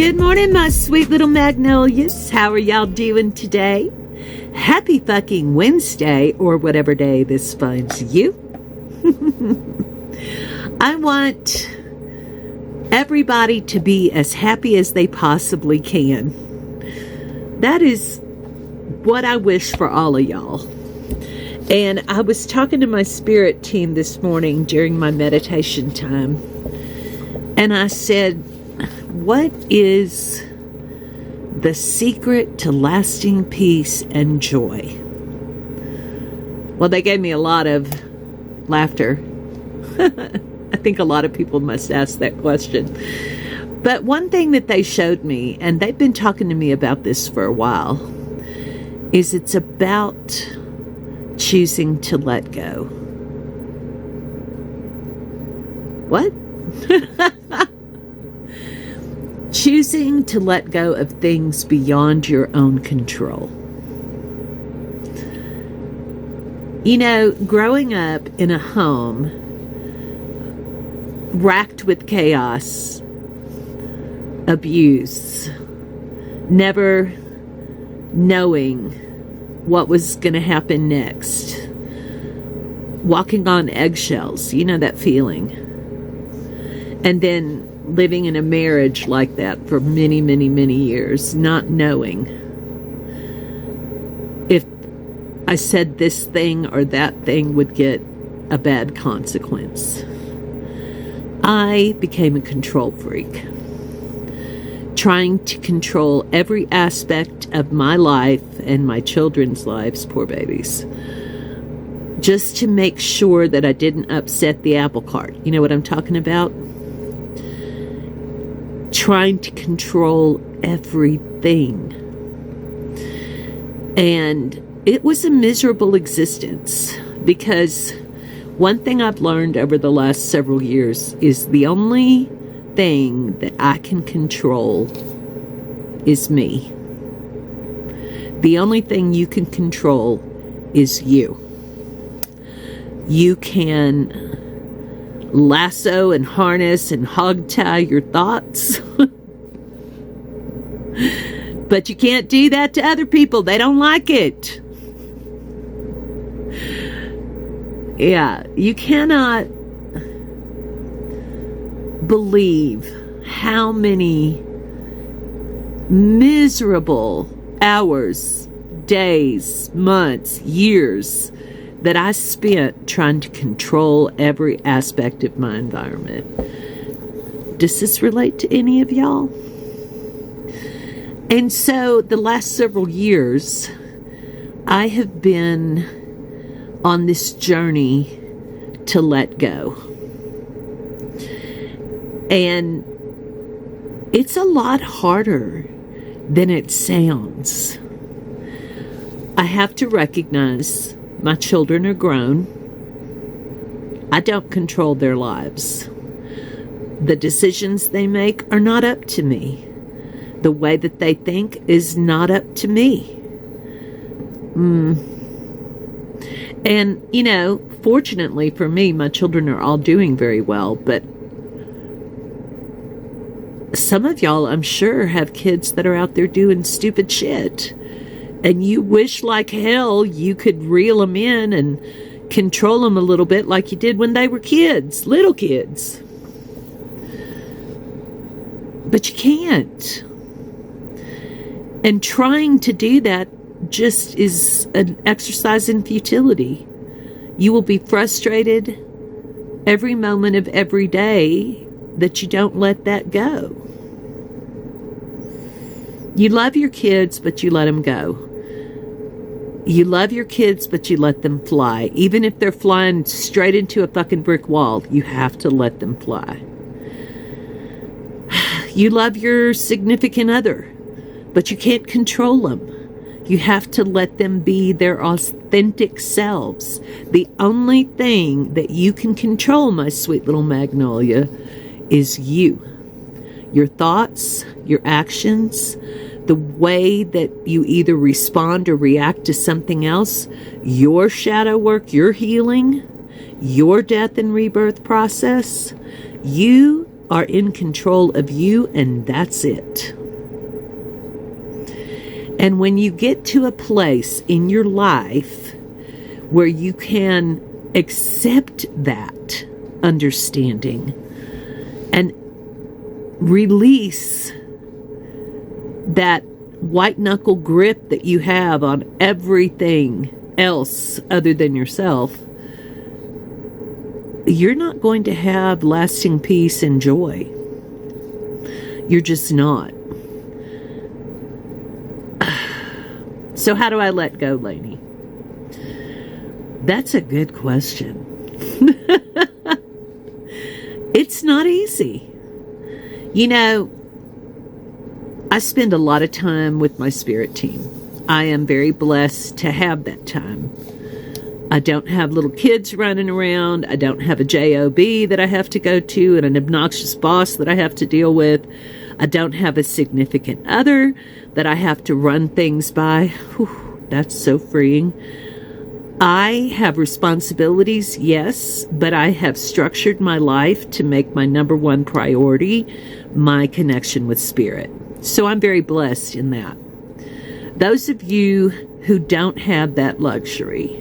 Good morning, my sweet little magnolias. How are y'all doing today? Happy fucking Wednesday, or whatever day this finds you. I want everybody to be as happy as they possibly can. That is what I wish for all of y'all. And I was talking to my spirit team this morning during my meditation time, and I said, what is the secret to lasting peace and joy? Well, they gave me a lot of laughter. I think a lot of people must ask that question. But one thing that they showed me, and they've been talking to me about this for a while, is it's about choosing to let go. What? Choosing to let go of things beyond your own control. You know, growing up in a home racked with chaos, abuse, never knowing what was going to happen next, walking on eggshells, you know that feeling, and then living in a marriage like that for many, many, many years, not knowing if I said this thing or that thing would get a bad consequence. I became a control freak, trying to control every aspect of my life and my children's lives, poor babies, just to make sure that I didn't upset the apple cart. You know what I'm talking about? Trying to control everything. And it was a miserable existence, because one thing I've learned over the last several years is the only thing that I can control is me. The only thing you can control is you. You can lasso and harness and hog tie your thoughts. But you can't do that to other people. They don't like it. Yeah, you cannot believe how many miserable hours, days, months, years that I spent trying to control every aspect of my environment. Does this relate to any of y'all? And so the last several years, I have been on this journey to let go. And it's a lot harder than it sounds. I have to recognize my children are grown. I don't control their lives. The decisions they make are not up to me. The way that they think is not up to me. And, you know, fortunately for me, my children are all doing very well, but some of y'all, I'm sure, have kids that are out there doing stupid shit. And you wish like hell you could reel them in and control them a little bit like you did when they were kids, little kids. But you can't. And trying to do that just is an exercise in futility. You will be frustrated every moment of every day that you don't let that go. You love your kids, but you let them go. You love your kids, but you let them fly. Even if they're flying straight into a fucking brick wall, you have to let them fly. You love your significant other, but you can't control them. You have to let them be their authentic selves. The only thing that you can control, my sweet little magnolia, is you. Your thoughts, your actions, the way that you either respond or react to something else, your shadow work, your healing, your death and rebirth process, you are in control of you, and that's it. And when you get to a place in your life where you can accept that understanding and release that white knuckle grip that you have on everything else other than yourself, you're not going to have lasting peace and joy. You're just not. So how do I let go, Lainey? That's a good question. It's not easy. You know, I spend a lot of time with my spirit team. I am very blessed to have that time. I don't have little kids running around. I don't have a job that I have to go to and an obnoxious boss that I have to deal with. I don't have a significant other that I have to run things by. Whew, that's so freeing. I have responsibilities, yes, but I have structured my life to make my number one priority my connection with spirit. So I'm very blessed in that. Those of you who don't have that luxury,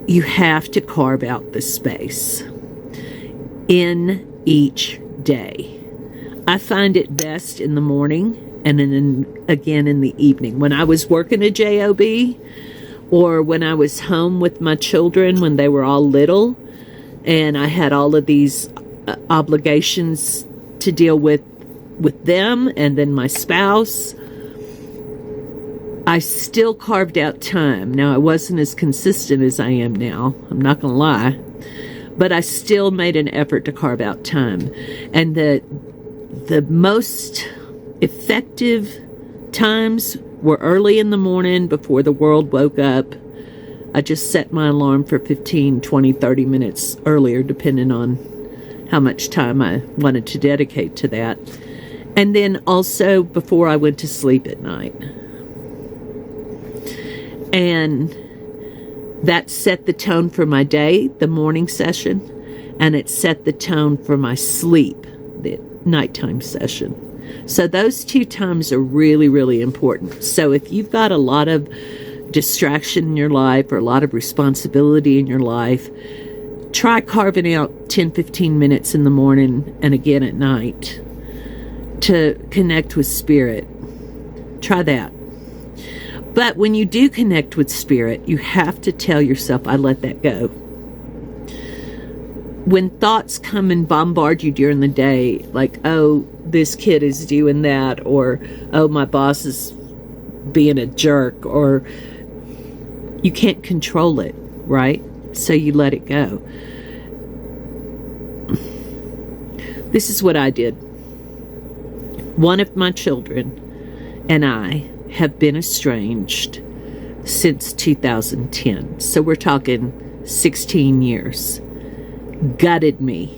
you have to carve out the space in each day. I find it best in the morning and then again in the evening. When I was working a job or when I was home with my children when they were all little and I had all of these obligations to deal with them and then my spouse, I still carved out time. Now, I wasn't as consistent as I am now. I'm not going to lie. But I still made an effort to carve out time. And the most effective times were early in the morning before the world woke up. I just set my alarm for 15, 20, 30 minutes earlier, depending on how much time I wanted to dedicate to that. And then also before I went to sleep at night. And that set the tone for my day, the morning session, and it set the tone for my sleep, the nighttime session. So those two times are really, really important. So if you've got a lot of distraction in your life or a lot of responsibility in your life, try carving out 10, 15 minutes in the morning and again at night to connect with spirit. Try that. But when you do connect with spirit, you have to tell yourself, I let that go. When thoughts come and bombard you during the day, like, oh, this kid is doing that, or, oh, my boss is being a jerk, or you can't control it, right? So you let it go. This is what I did. One of my children and I have been estranged since 2010. So we're talking 16 years. Gutted me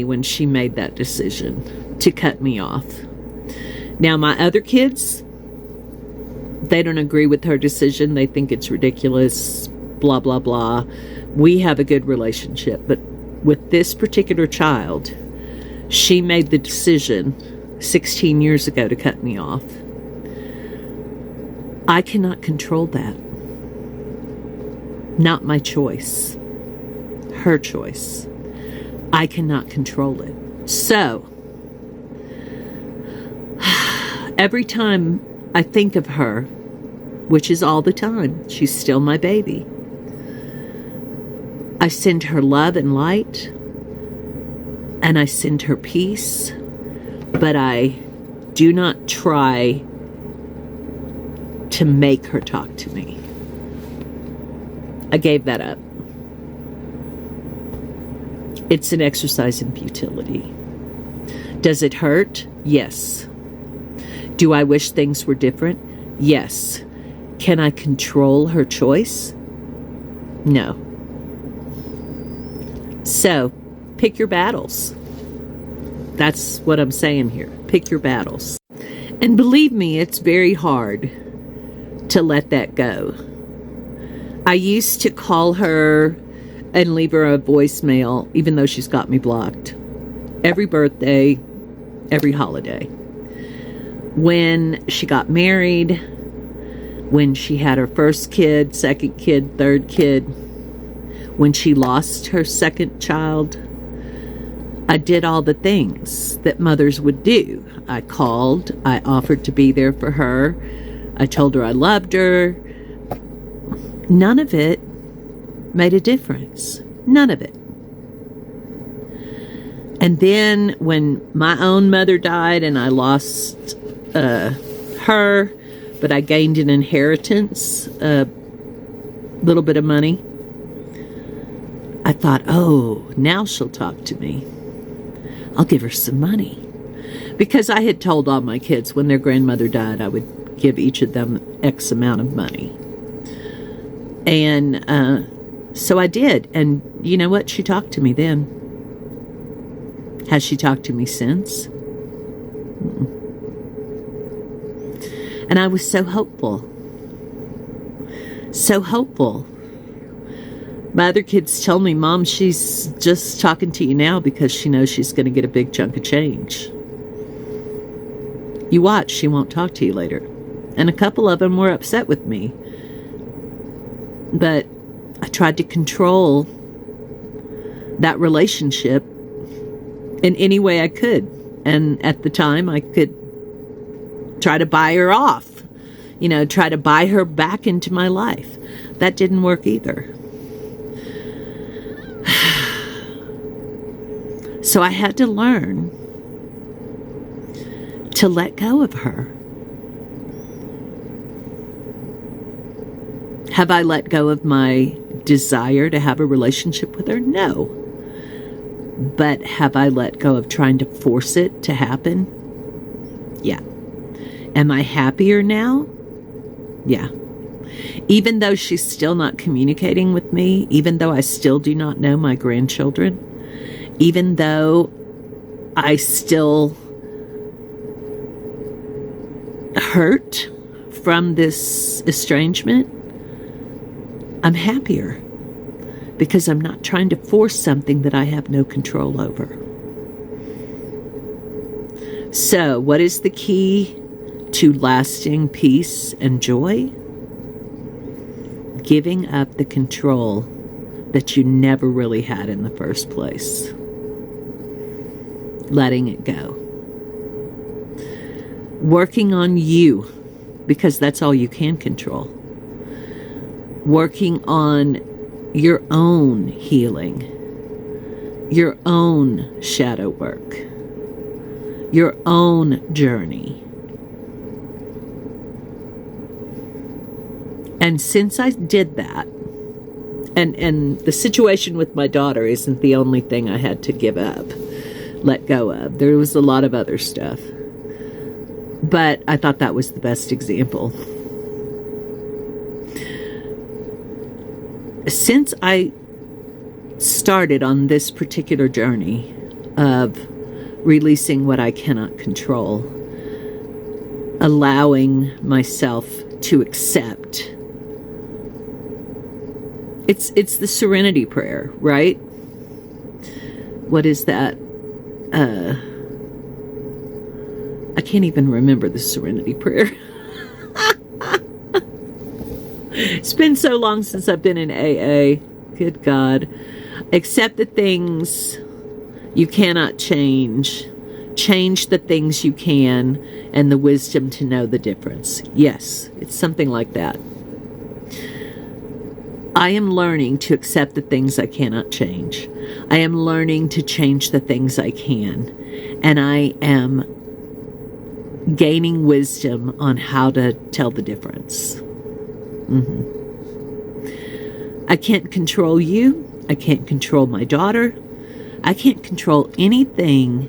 when she made that decision to cut me off. Now, my other kids, they don't agree with her decision. They think it's ridiculous, blah, blah, blah. We have a good relationship. But with this particular child, she made the decision 16 years ago to cut me off. I cannot control that. Not my choice. Her choice. I cannot control it. So, every time I think of her, which is all the time, she's still my baby, I send her love and light, and I send her peace, but I do not try to make her talk to me. I gave that up. It's an exercise in futility. Does it hurt? Yes. Do I wish things were different? Yes. Can I control her choice? No. So, pick your battles. That's what I'm saying here. Pick your battles. And believe me, it's very hard to let that go. I used to call her and leave her a voicemail, even though she's got me blocked. Every birthday, every holiday. When she got married, when she had her first kid, second kid, third kid, when she lost her second child, I did all the things that mothers would do. I called, I offered to be there for her, I told her I loved her. None of it made a difference. None of it. And then when my own mother died and I lost her, but I gained an inheritance, a little bit of money, I thought, oh, now she'll talk to me. I'll give her some money. Because I had told all my kids when their grandmother died, I would give each of them X amount of money. And so I did. And you know what? She talked to me then. Has she talked to me since? Mm-mm. And I was so hopeful. So hopeful. My other kids told me, Mom, she's just talking to you now because she knows she's going to get a big chunk of change. You watch, she won't talk to you later. And a couple of them were upset with me. But I tried to control that relationship in any way I could. And at the time, I could try to buy her off. Try to buy her back into my life. That didn't work either. So I had to learn to let go of her. Have I let go of my desire to have a relationship with her? No. But have I let go of trying to force it to happen? Yeah. Am I happier now? Yeah. Even though she's still not communicating with me, even though I still do not know my grandchildren, even though I still hurt from this estrangement, I'm happier because I'm not trying to force something that I have no control over. So, what is the key to lasting peace and joy? Giving up the control that you never really had in the first place. Letting it go. Working on you, because that's all you can control. Working on your own healing, your own shadow work, your own journey. And since I did that, and the situation with my daughter isn't the only thing I had to give up, let go of. There was a lot of other stuff. But I thought that was the best example. Since I started on this particular journey of releasing what I cannot control, allowing myself to accept, it's the serenity prayer, right? What is that? I can't even remember the serenity prayer. It's been so long since I've been in AA. Good God. Accept the things you cannot change. Change the things you can, and the wisdom to know the difference. Yes, it's something like that. I am learning to accept the things I cannot change. I am learning to change the things I can. And I am gaining wisdom on how to tell the difference. I can't control you. I can't control my daughter. I can't control anything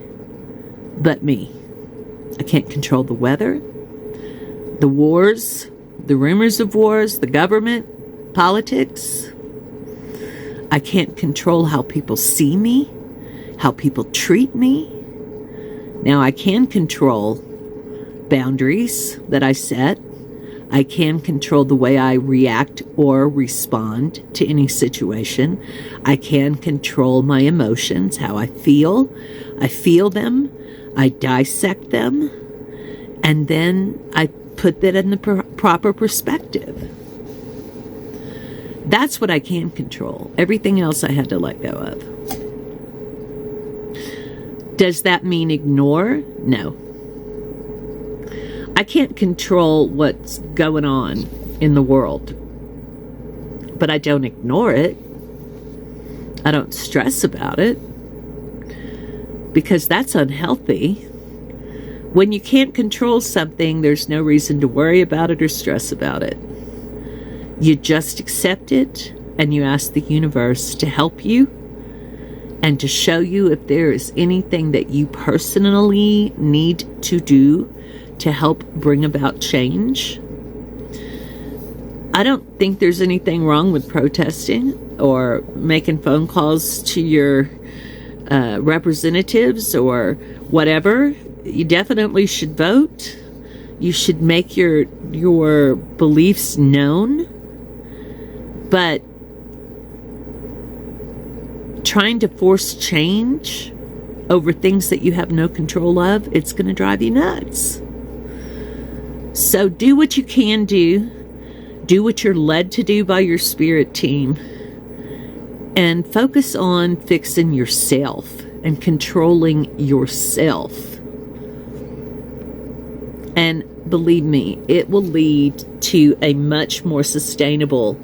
but me. I can't control the weather, the wars, the rumors of wars, the government, politics. I can't control how people see me, how people treat me. Now I can control boundaries that I set. I can control the way I react or respond to any situation. I can control my emotions, how I feel. I feel them, I dissect them, and then I put that in the proper perspective. That's what I can control. Everything else I had to let go of. Does that mean ignore? No. I can't control what's going on in the world, but I don't ignore it. I don't stress about it, because that's unhealthy. When you can't control something, there's no reason to worry about it or stress about it. You just accept it, and you ask the universe to help you and to show you if there is anything that you personally need to do to help bring about change. I don't think there's anything wrong with protesting or making phone calls to your representatives or whatever. You definitely should vote. You should make your beliefs known. But trying to force change over things that you have no control of, it's going to drive you nuts. So do what you can do. Do what you're led to do by your spirit team. And focus on fixing yourself and controlling yourself. And believe me, it will lead to a much more sustainable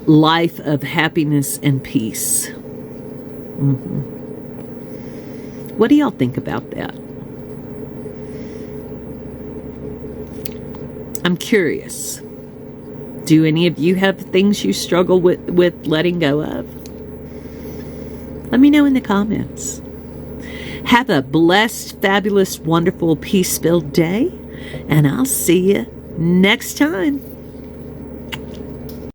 life of happiness and peace. What do y'all think about that? I'm curious. Do any of you have things you struggle with letting go of? Let me know in the comments. Have a blessed, fabulous, wonderful, peace-filled day, and I'll see you next time.